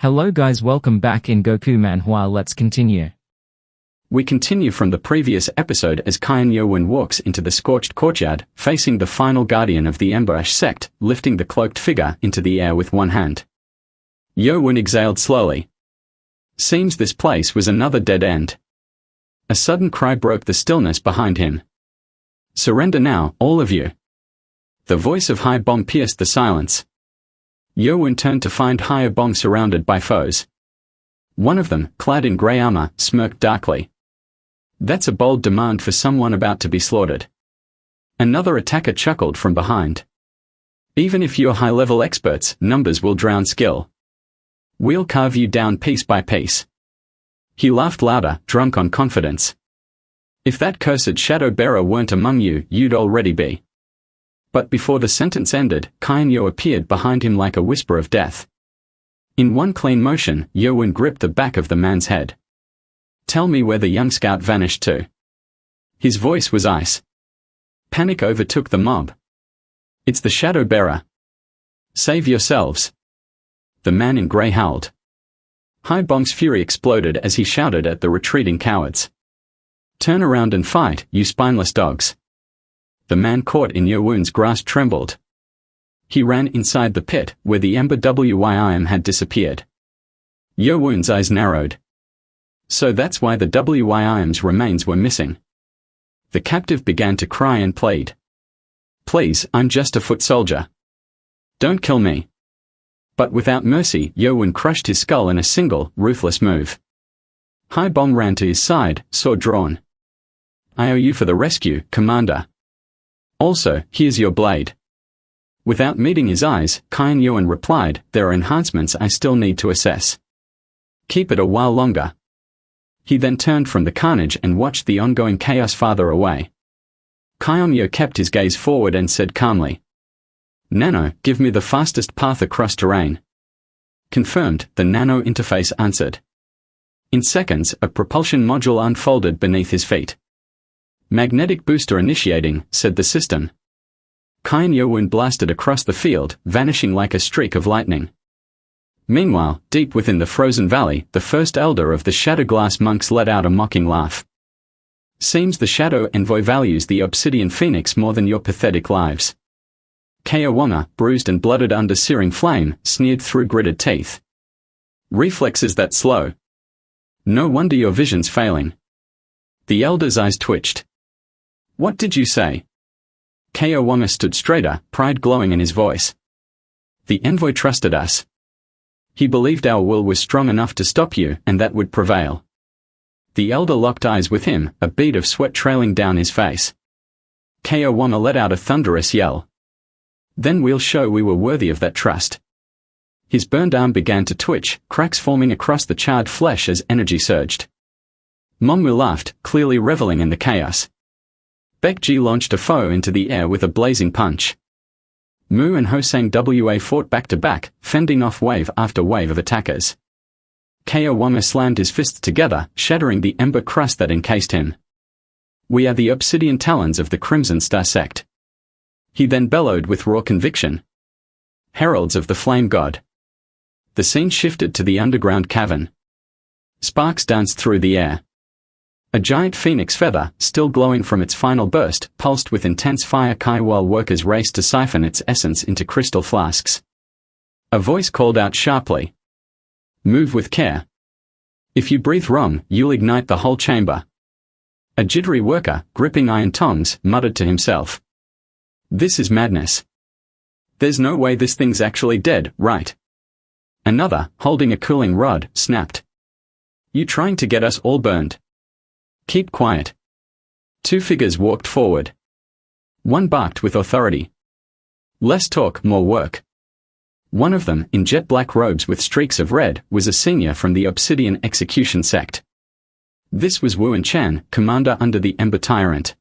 Hello guys, welcome back in Goku Manhwa. Let's continue. We continue from the previous episode as Yowan walks into the scorched courtyard, facing the final guardian of the Emberash sect, lifting the cloaked figure into the air with one hand. Yowan exhaled slowly. Seems this place was another dead end. A sudden cry broke the stillness behind him. Surrender now, all of you. The voice of Hai Bong pierced the silence. Yowan turned to find Hai Bong surrounded by foes. One of them, clad in grey armor, smirked darkly. That's a bold demand for someone about to be slaughtered. Another attacker chuckled from behind. Even if you're high-level experts, numbers will drown skill. We'll carve you down piece by piece. He laughed louder, drunk on confidence. If that cursed shadow bearer weren't among you, you'd already be. But before the sentence ended, Kainyo appeared behind him like a whisper of death. In one clean motion, Yowan gripped the back of the man's head. Tell me where the young scout vanished to. His voice was ice. Panic overtook the mob. It's the shadow bearer. Save yourselves. The man in grey howled. Hai Bong's fury exploded as he shouted at the retreating cowards. Turn around and fight, you spineless dogs. The man caught in Yowan's grasp trembled. He ran inside the pit, where the Ember Wym had disappeared. Yowan's eyes narrowed. So that's why the Wym's remains were missing. The captive began to cry and plead. Please, I'm just a foot soldier. Don't kill me. But without mercy, Yowan crushed his skull in a single, ruthless move. Hai Bong ran to his side, sword drawn. I owe you for the rescue, Commander. Also, here's your blade. Without meeting his eyes, Yowan replied, there are enhancements I still need to assess. Keep it a while longer. He then turned from the carnage and watched the ongoing chaos farther away. Kainyo kept his gaze forward and said calmly. Nano, give me the fastest path across terrain. Confirmed, the Nano interface answered. In seconds, a propulsion module unfolded beneath his feet. Magnetic booster initiating, said the system. Yowan blasted across the field, vanishing like a streak of lightning. Meanwhile, deep within the frozen valley, the first elder of the Shadowglass monks let out a mocking laugh. Seems the Shadow Envoy values the Obsidian Phoenix more than your pathetic lives. Kaowama, bruised and blooded under searing flame, sneered through gritted teeth. Reflexes that slow. No wonder your vision's failing. The elder's eyes twitched. What did you say? Kaowama stood straighter, pride glowing in his voice. The envoy trusted us. He believed our will was strong enough to stop you, and that would prevail. The elder locked eyes with him, a bead of sweat trailing down his face. Kaowama let out a thunderous yell. Then we'll show we were worthy of that trust. His burned arm began to twitch, cracks forming across the charred flesh as energy surged. Monmu laughed, clearly reveling in the chaos. Baekji launched a foe into the air with a blazing punch. Mu and Hosang Wa fought back-to-back, fending off wave after wave of attackers. Kaowama slammed his fists together, shattering the ember crust that encased him. We are the obsidian talons of the Crimson Star sect. He then bellowed with raw conviction. Heralds of the Flame God. The scene shifted to the underground cavern. Sparks danced through the air. A giant phoenix feather, still glowing from its final burst, pulsed with intense fire while workers raced to siphon its essence into crystal flasks. A voice called out sharply. Move with care. If you breathe wrong, you'll ignite the whole chamber. A jittery worker, gripping iron tongs, muttered to himself. This is madness. There's no way this thing's actually dead, right? Another, holding a cooling rod, snapped. You trying to get us all burned? Keep quiet. Two figures walked forward. One barked with authority. Less talk, more work. One of them, in jet-black robes with streaks of red, was a senior from the Obsidian Execution sect. This was Wu Chan, commander under the Ember Tyrant.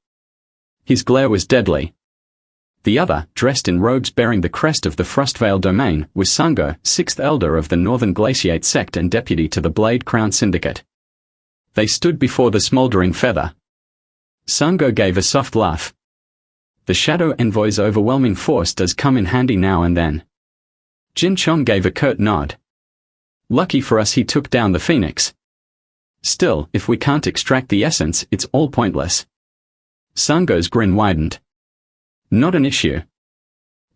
His glare was deadly. The other, dressed in robes bearing the crest of the Frostvale domain, was Sango, sixth elder of the Northern Glaciate sect and deputy to the Blade Crown Syndicate. They stood before the smoldering feather. Sango gave a soft laugh. The Shadow Envoy's overwhelming force does come in handy now and then. Jin Chong gave a curt nod. Lucky for us he took down the Phoenix. Still, if we can't extract the essence, it's all pointless. Sango's grin widened. Not an issue.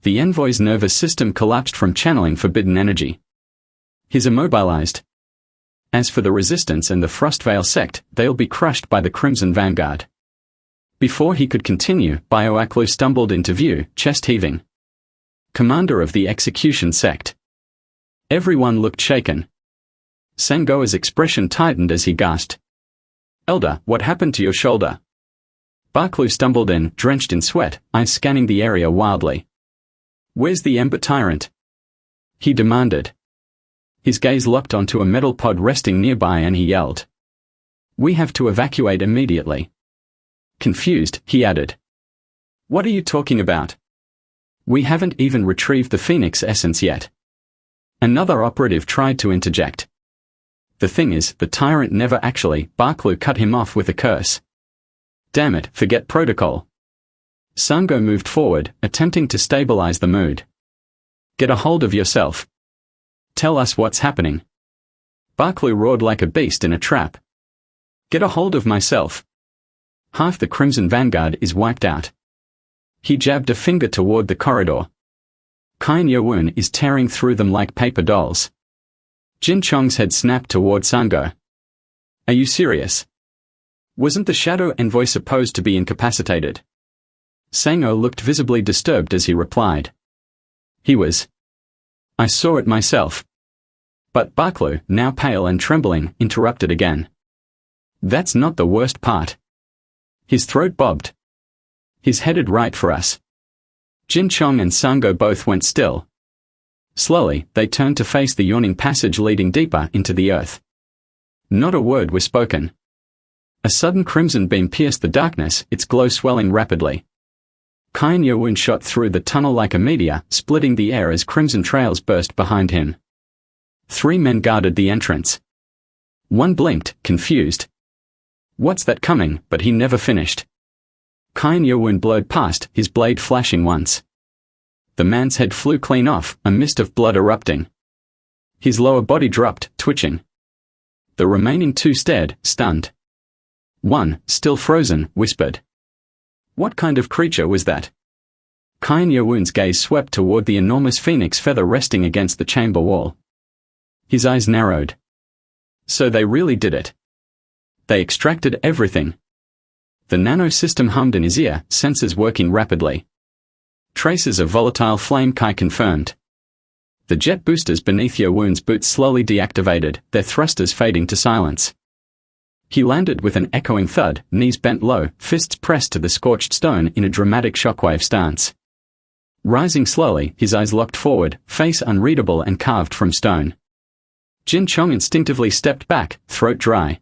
The envoy's nervous system collapsed from channeling forbidden energy. He's immobilized. As for the Resistance and the Frostveil sect, they'll be crushed by the Crimson Vanguard. Before he could continue, Bioaklu stumbled into view, chest heaving. Commander of the Execution sect. Everyone looked shaken. Sango's expression tightened as he gasped. Elder, what happened to your shoulder? Barclay stumbled in, drenched in sweat, eyes scanning the area wildly. Where's the Ember Tyrant? He demanded. His gaze locked onto a metal pod resting nearby and he yelled. We have to evacuate immediately. Confused, he added. What are you talking about? We haven't even retrieved the Phoenix essence yet. Another operative tried to interject. The thing is, the Tyrant never actually. Barclay cut him off with a curse. Damn it, forget protocol. Sango moved forward, attempting to stabilize the mood. Get a hold of yourself. Tell us what's happening. Barclay roared like a beast in a trap. Get a hold of myself. Half the Crimson Vanguard is wiped out. He jabbed a finger toward the corridor. Yowan is tearing through them like paper dolls. Jin Chong's head snapped toward Sango. Are you serious? Wasn't the Shadow Envoy supposed to be incapacitated? Sango looked visibly disturbed as he replied. He was. I saw it myself. But Barclay, now pale and trembling, interrupted again. That's not the worst part. His throat bobbed. He's headed right for us. Jin Chong and Sango both went still. Slowly, they turned to face the yawning passage leading deeper into the earth. Not a word was spoken. A sudden crimson beam pierced the darkness, its glow swelling rapidly. Yowan shot through the tunnel like a meteor, splitting the air as crimson trails burst behind him. 3 men guarded the entrance. One blinked, confused. What's that coming? But he never finished. Yowan blurred past, his blade flashing once. The man's head flew clean off, a mist of blood erupting. His lower body dropped, twitching. The remaining 2 stared, stunned. One, still frozen, whispered. What kind of creature was that? Yowan's gaze swept toward the enormous phoenix feather resting against the chamber wall. His eyes narrowed. So they really did it. They extracted everything. The nano system hummed in his ear, sensors working rapidly. Traces of volatile flame Kai confirmed. The jet boosters beneath Yowan's boots slowly deactivated, their thrusters fading to silence. He landed with an echoing thud, knees bent low, fists pressed to the scorched stone in a dramatic shockwave stance. Rising slowly, his eyes locked forward, face unreadable and carved from stone. Jin Chong instinctively stepped back, throat dry.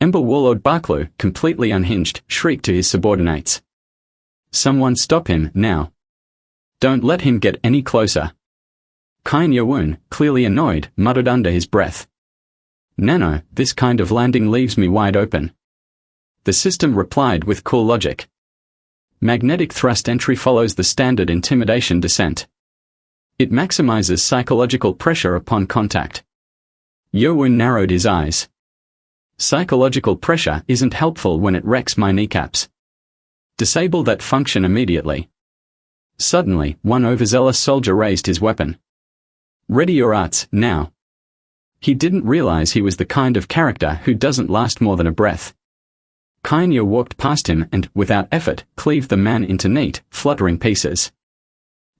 Ember Warlord Barclay, completely unhinged, shrieked to his subordinates. Someone stop him, now. Don't let him get any closer. Yowan, clearly annoyed, muttered under his breath. Nano, this kind of landing leaves me wide open. The system replied with cool logic. Magnetic thrust entry follows the standard intimidation descent. It maximizes psychological pressure upon contact. Yowan narrowed his eyes. Psychological pressure isn't helpful when it wrecks my kneecaps. Disable that function immediately. Suddenly, one overzealous soldier raised his weapon. Ready your arts, now. He didn't realize he was the kind of character who doesn't last more than a breath. Yowan walked past him and, without effort, cleaved the man into neat, fluttering pieces.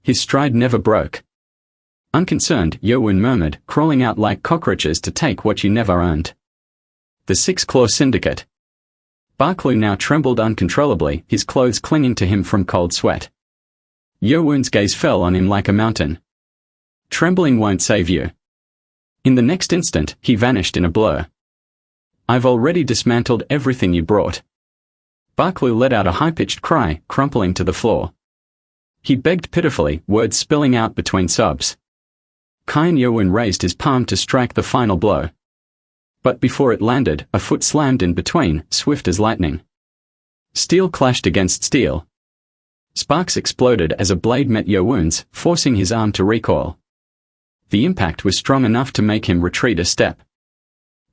His stride never broke. Unconcerned, Yowan murmured, crawling out like cockroaches to take what you never earned. The 6-Claw Syndicate. Barclay now trembled uncontrollably, his clothes clinging to him from cold sweat. Yowan's gaze fell on him like a mountain. Trembling won't save you. In the next instant, he vanished in a blur. I've already dismantled everything you brought. Barclay let out a high-pitched cry, crumpling to the floor. He begged pitifully, words spilling out between sobs. Yowan raised his palm to strike the final blow. But before it landed, a foot slammed in between, swift as lightning. Steel clashed against steel. Sparks exploded as a blade met Yowan's, forcing his arm to recoil. The impact was strong enough to make him retreat a step.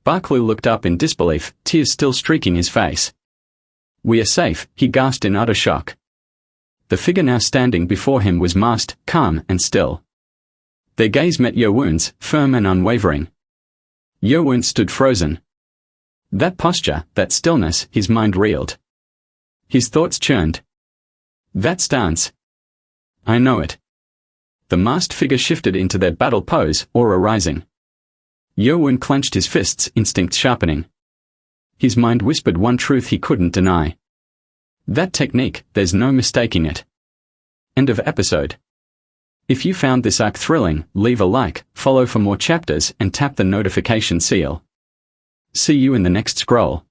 Barclay looked up in disbelief, tears still streaking his face. "We are safe," he gasped in utter shock. The figure now standing before him was masked, calm and still. Their gaze met Yowan's, firm and unwavering. Yowan stood frozen. That posture, that stillness, his mind reeled. His thoughts churned. That stance. I know it. The masked figure shifted into their battle pose, aura rising. Yowan clenched his fists, instinct sharpening. His mind whispered one truth he couldn't deny. That technique, there's no mistaking it. End of episode. If you found this arc thrilling, leave a like, follow for more chapters and tap the notification seal. See you in the next scroll.